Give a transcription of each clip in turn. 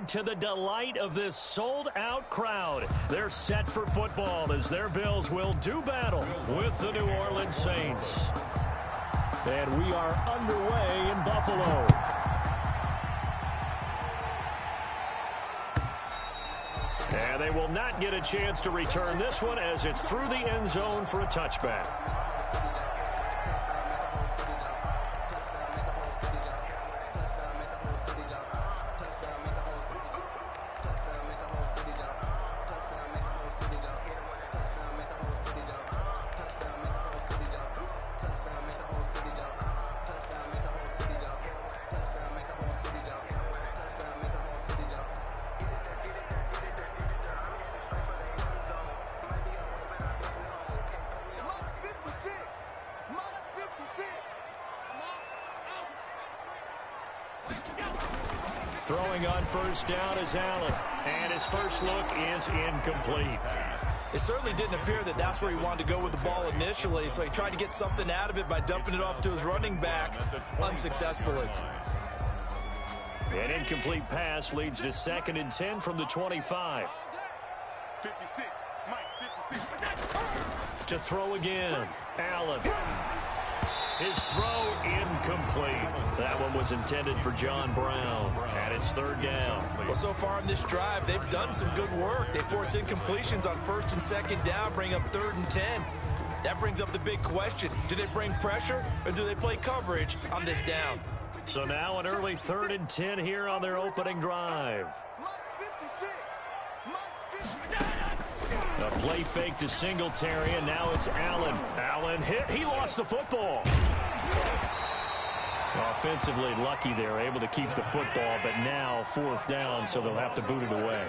add to the delight of this sold-out crowd. They're set for football as their Bills will do battle with the New Orleans Saints. And we are underway in Buffalo. And they will not get a chance to return this one as it's through the end zone for a touchback. Throwing on first down is Allen, and his first look is incomplete. It certainly didn't appear that that's where he wanted to go with the ball initially, so he tried to get something out of it by dumping it off to his running back unsuccessfully. An incomplete pass leads to 2nd and 10 from the 25. 56, Mike, 56. To throw again, Allen. His throw incomplete. That one was intended for John Brown, and it's 3rd down. Well, so far in this drive, they've done some good work. They force incompletions on 1st and 2nd down, bring up 3rd and 10. That brings up the big question. Do they bring pressure, or do they play coverage on this down? So now an early 3rd and 10 here on their opening drive. A play fake to Singletary, and now it's Allen. Allen hit. He lost the football. Offensively lucky they're able to keep the football, but now 4th down, so they'll have to boot it away.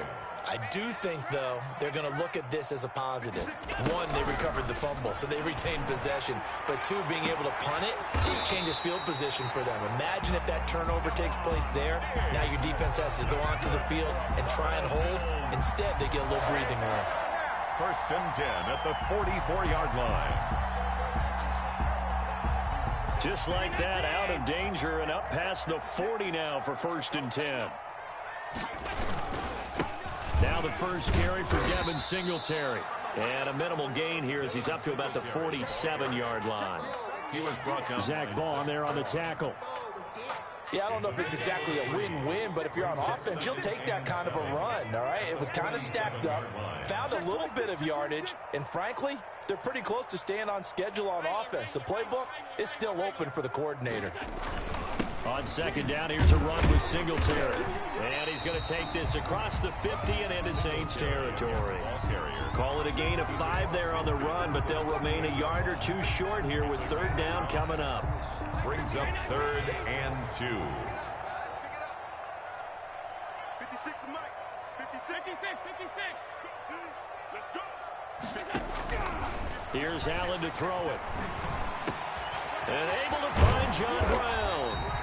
I do think, though, they're going to look at this as a positive. 1, they recovered the fumble, so they retained possession. But 2, being able to punt it changes field position for them. Imagine if that turnover takes place there. Now your defense has to go onto the field and try and hold. Instead, they get a little breathing room. 1st and 10 at the 44-yard line. Just like that, out of danger and up past the 40 now for 1st and 10. Now the first carry for Devin Singletary. And a minimal gain here as he's up to about the 47-yard line. He was brought down. Zach Ball there on the tackle. Yeah, I don't know if it's exactly a win-win, but if you're on offense, you'll take that kind of a run, all right? It was kind of stacked up, found a little bit of yardage, and frankly, they're pretty close to staying on schedule on offense. The playbook is still open for the coordinator. On 2nd down, here's a run with Singletary. And he's going to take this across the 50 and into Saints territory. Call it a gain of 5 there on the run, but they'll remain a yard or 2 short here with 3rd down coming up. Brings up 3rd and 2. 56, Mike. 56, 56. Let's go. Here's Allen to throw it. And able to find John Brown.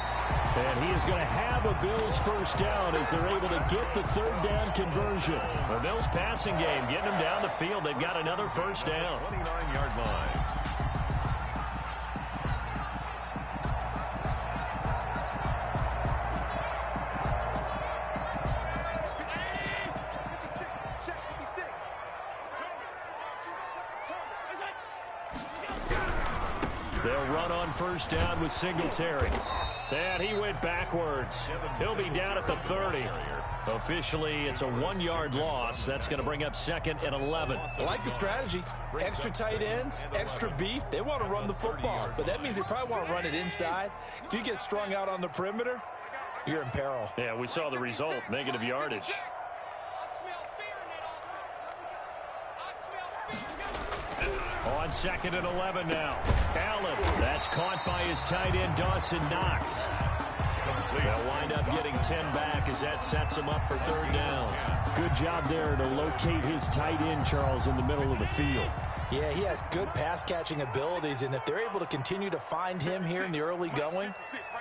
And he is going to have a Bills first down as they're able to get the 3rd down conversion. The Bills passing game getting them down the field. They've got another first down. 29-yard line. They'll run on first down with Singletary. And he went backwards. He'll be down at the 30. Officially, it's a 1-yard loss. That's going to bring up 2nd and 11. I like the strategy. Extra tight ends, extra beef. They want to run the football, but that means they probably want to run it inside. If you get strung out on the perimeter, you're in peril. Yeah, we saw the result, negative yardage. On 2nd and 11 now. Allen, that's caught by his tight end, Dawson Knox. They'll wind up getting 10 back as that sets him up for 3rd down. Good job there to locate his tight end, Charles, in the middle of the field. Yeah, he has good pass-catching abilities, and if they're able to continue to find him here in the early going,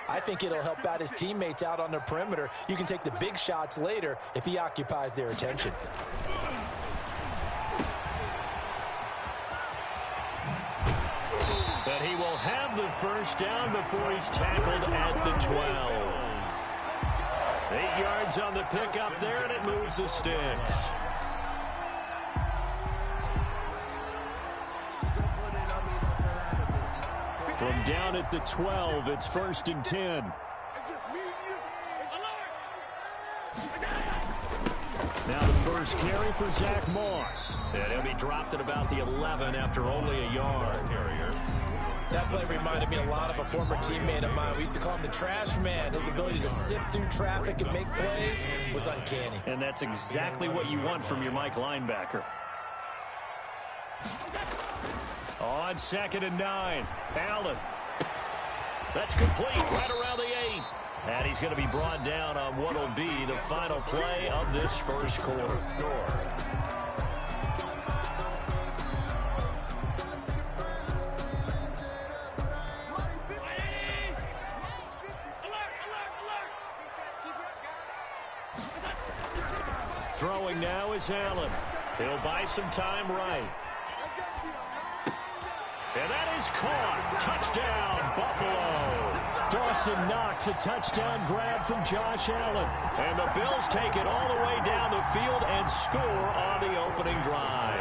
I think it'll help out his teammates out on the perimeter. You can take the big shots later if he occupies their attention. But he will have the first down before he's tackled at the 12. 8 yards on the pickup there, and it moves the sticks. From down at the 12, it's 1st and 10. It's just me and you. Now the first carry for Zach Moss. And he'll be dropped at about the 11 after only a yard. That play reminded me a lot of a former teammate of mine. We used to call him the trash man. His ability to sift through traffic and make plays was uncanny. And that's exactly what you want from your Mike linebacker. On 2nd and 9, Allen. That's complete right around the 8. And he's going to be brought down on what will be the final play of this first quarter. Throwing now is Allen. He'll buy some time right. And that is caught. Touchdown, Buffalo. Dawson Knox, a touchdown grab from Josh Allen. And the Bills take it all the way down the field and score on the opening drive.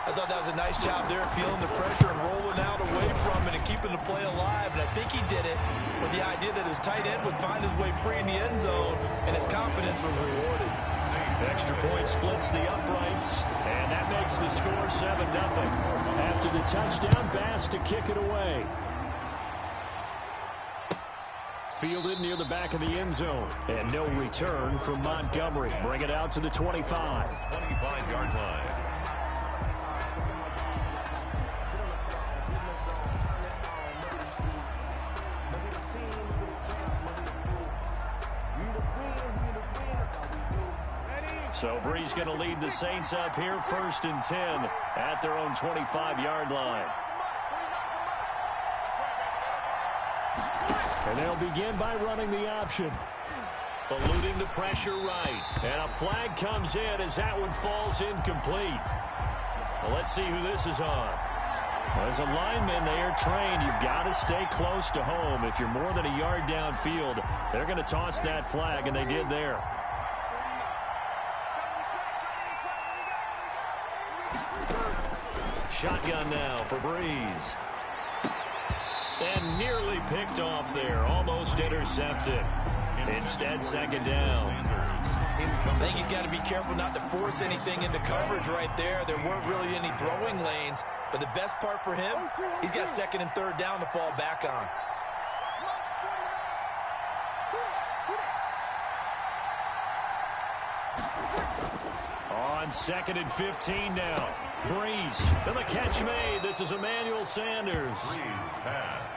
I thought that was a nice job there, feeling the pressure and rolling out away from it and keeping the play alive. And I think he did it with the idea that his tight end would find his way free in the end zone, and his confidence was rewarded. Extra point splits the uprights, and that makes the score 7-0. After the touchdown, Bass to kick it away. Fielded near the back of the end zone, and no return from Montgomery. Bring it out to the 25. 25-yard line. So Brees going to lead the Saints up here, 1st and 10 at their own 25-yard line. And they'll begin by running the option. Eluding the pressure right. And a flag comes in as that one falls incomplete. Well, let's see who this is on. As a lineman, they are trained. You've got to stay close to home. If you're more than a yard downfield, they're going to toss that flag, and they did there. Shotgun now for Brees. And nearly picked off there. Almost intercepted. Instead, 2nd down. I think he's got to be careful not to force anything into coverage right there. There weren't really any throwing lanes. But the best part for him, he's got 2nd and 3rd down to fall back on. On 2nd and 15 now. Brees. And the catch made. This is Emmanuel Sanders.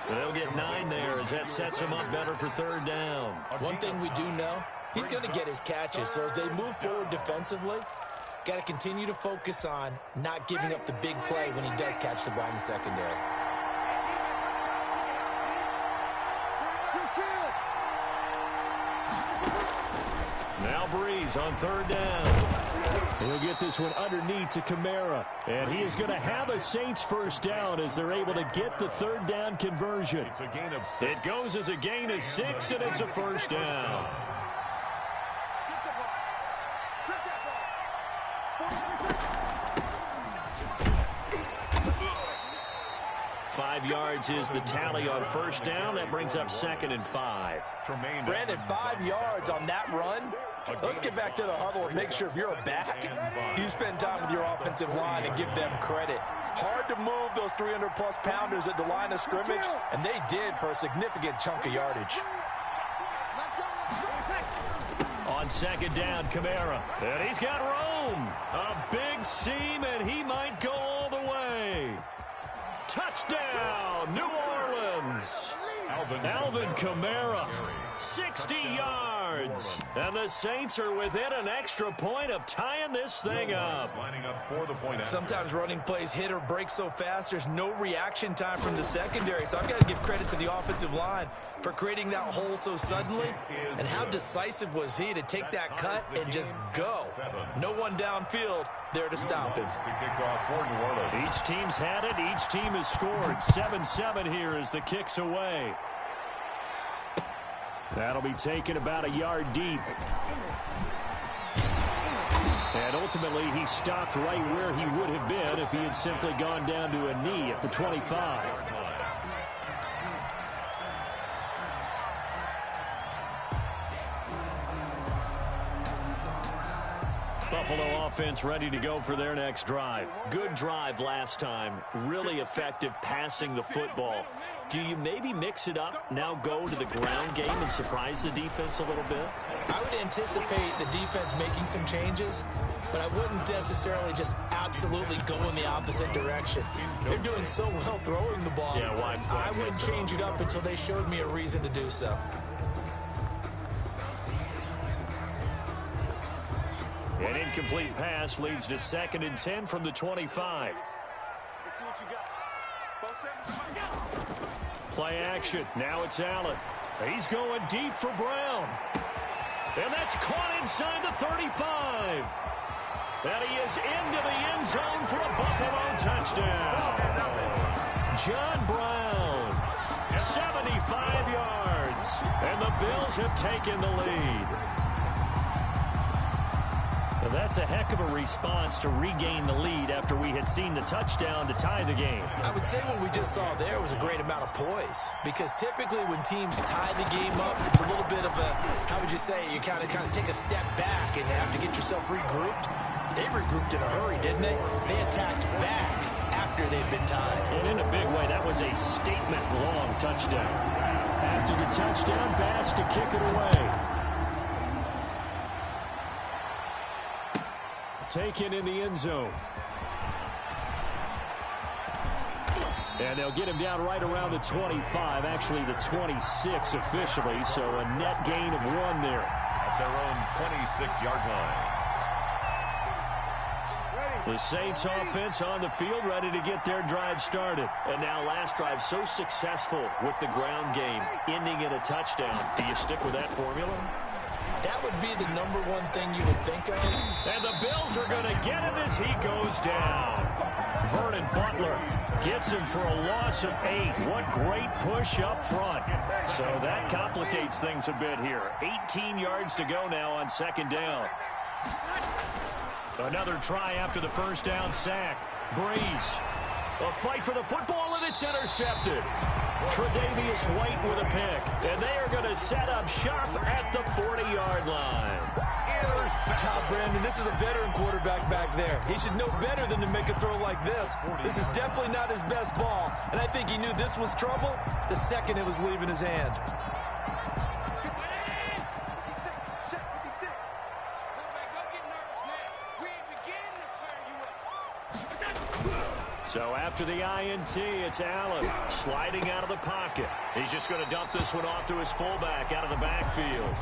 They'll get 9 there as that sets him up better for 3rd down. One thing we do know, he's going to get his catches. So as they move forward defensively, got to continue to focus on not giving up the big play when he does catch the ball in the secondary. Now Brees on 3rd down. He'll get this one underneath to Kamara. And he is going to have a Saints 1st down as they're able to get the 3rd down conversion. It's a gain of 6. It goes as a gain of 6, and it's a 1st down. 5 yards is the tally on 1st down. That brings up 2nd and 5. Brandon, 5 yards on that run. Let's get back to the huddle and make sure if you're a back, you spend time with your offensive line and give them credit. Hard to move those 300-plus pounders at the line of scrimmage, and they did for a significant chunk of yardage. On 2nd down, Kamara. And he's got room. A big seam, and he might go all the way. Touchdown, New Orleans. Alvin Kamara, 60 yards. And the Saints are within an extra point of tying this thing up. Sometimes running plays hit or break so fast, there's no reaction time from the secondary. So I've got to give credit to the offensive line for creating that hole so suddenly. And how decisive was he to take that cut and just go? No one downfield there to stop him. Each team's had it. Each team has scored. 7-7 here as the kick's away. That'll be taken about a yard deep. And ultimately, he stopped right where he would have been if he had simply gone down to a knee at the 25. Buffalo offense ready to go for their next drive. Good drive last time. Really effective passing the football. Do you maybe mix it up, now go to the ground game and surprise the defense a little bit? I would anticipate the defense making some changes, but I wouldn't necessarily just absolutely go in the opposite direction. They're doing so well throwing the ball. Yeah, why I wouldn't change it up until they showed me a reason to do so. An incomplete pass leads to 2nd and 10 from the 25. Let's see what you got. Play action. Now it's Allen. He's going deep for Brown. And that's caught inside the 35. And he is into the end zone for a Buffalo touchdown. John Brown, 75 yards. And the Bills have taken the lead. Well, that's a heck of a response to regain the lead after we had seen the touchdown to tie the game. I would say what we just saw there was a great amount of poise, because typically when teams tie the game up, it's a little bit of a, how would you say, you kind of take a step back and have to get yourself regrouped. They regrouped in a hurry, didn't they? They attacked back after they'd been tied. And in a big way, that was a statement-long touchdown. After the touchdown, Bass to kick it away. Taken in the end zone. And they'll get him down right around the 25, actually the 26 officially, so a net gain of 1 there. At their own 26-yard line. The Saints offense on the field ready to get their drive started. And now last drive so successful with the ground game, ending in a touchdown. Do you stick with that formula? That would be the #1 thing you would think of. And the Bills are going to get him as he goes down. Vernon Butler gets him for a loss of 8. What great push up front. So that complicates things a bit here. 18 yards to go now on 2nd down. Another try after the first down sack. Breeze. A fight for the football, and it's intercepted. Tre'Davious White with a pick. And they are going to set up shop at the 40-yard line. Brandon, this is a veteran quarterback back there. He should know better than to make a throw like this. This is definitely not his best ball, and I think he knew this was trouble the second it was leaving his hand. So after the INT, it's Allen sliding out of the pocket. He's just going to dump this one off to his fullback out of the backfield.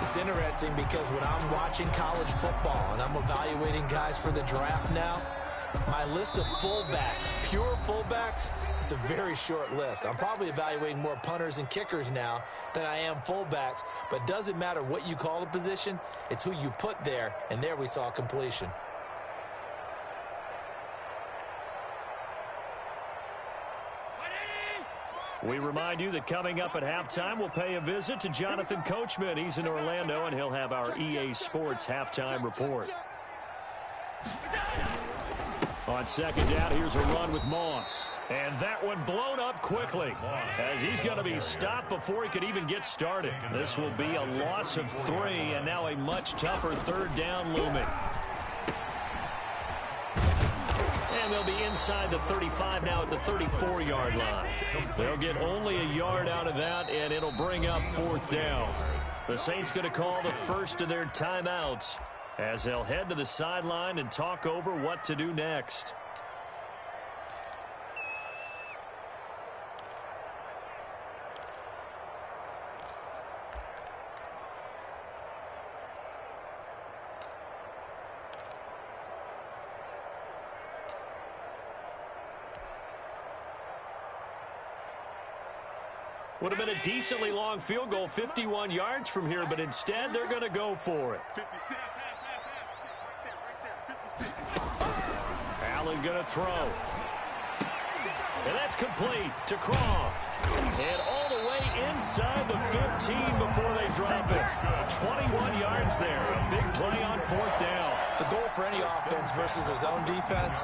It's interesting because when I'm watching college football and I'm evaluating guys for the draft now, my list of fullbacks, pure fullbacks, it's a very short list. I'm probably evaluating more punters and kickers now than I am fullbacks, but doesn't matter what you call the position, it's who you put there, and there we saw completion. We remind you that coming up at halftime, we'll pay a visit to Jonathan Coachman. He's in Orlando, and he'll have our EA Sports halftime report. On 2nd down, here's a run with Moss. And that one blown up quickly, as he's going to be stopped before he could even get started. This will be a loss of 3, and now a much tougher 3rd down looming. And they'll be inside the 35 now at the 34-yard line. They'll get only a yard out of that, and it'll bring up 4th down. The Saints going to call the first of their timeouts as they'll head to the sideline and talk over what to do next. Would have been a decently long field goal, 51 yards from here, but instead they're going to go for it. 56. Allen going to throw. And that's complete to Croft. And all the way inside the 15 before they drop it. 21 yards there. A big play on fourth down. The goal for any offense versus a zone defense,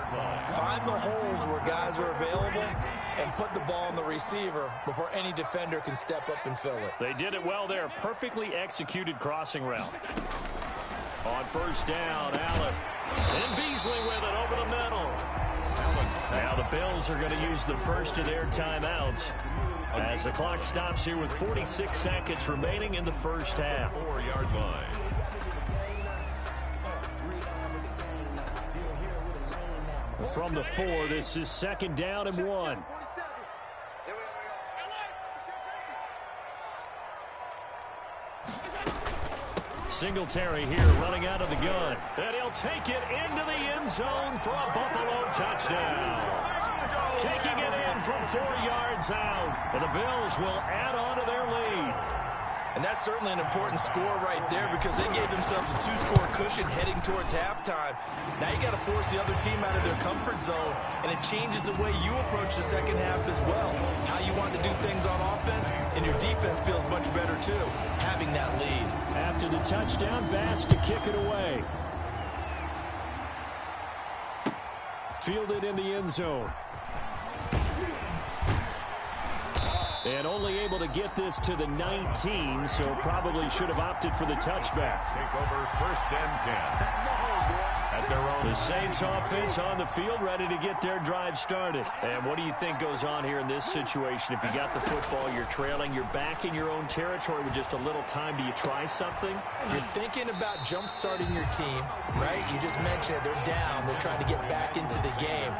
find the holes where guys are available and put the ball on the receiver before any defender can step up and fill it. They did it well there. Perfectly executed crossing route. On first down, Allen. And Beasley with it over the middle. Now the Bills are going to use the first of their timeouts as the clock stops here with 46 seconds remaining in the first half. 4-yard line. From the 4, this is second down and 1. Singletary here running out of the gun. And he'll take it into the end zone for a Buffalo touchdown. Taking it in from 4 yards out. And the Bills will add on to their lead. And that's certainly an important score right there because they gave themselves a 2-score cushion heading towards halftime. Now you got to force the other team out of their comfort zone, and it changes the way you approach the second half as well. How you want to do things on offense, and your defense feels much better too, having that lead. After the touchdown, Bass to kick it away. Fielded in the end zone. And only able to get this to the 19, so probably should have opted for the touchback. Take over first and 10. At their own. The Saints offense on the field, ready to get their drive started. And what do you think goes on here in this situation? If you got the football, you're trailing, you're back in your own territory with just a little time. Do you try something? You're thinking about jump-starting your team, right? You just mentioned it. They're down. They're trying to get back into the game.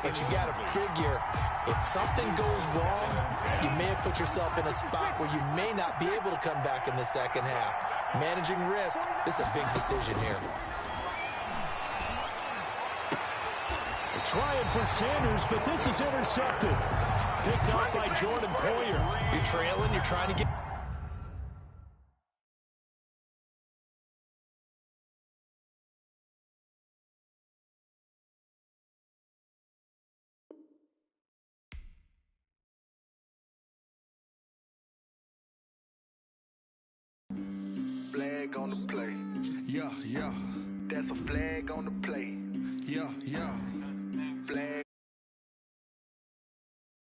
But you got to figure, if something goes wrong, you may have put yourself in a spot where you may not be able to come back in the second half. Managing risk, this is a big decision here. Trying for Sanders, but this is intercepted. Picked up by Jordan Poyer. You're trailing, you're trying to get... Flag on the play. Yeah, yeah. That's a flag on the play. Yeah, yeah.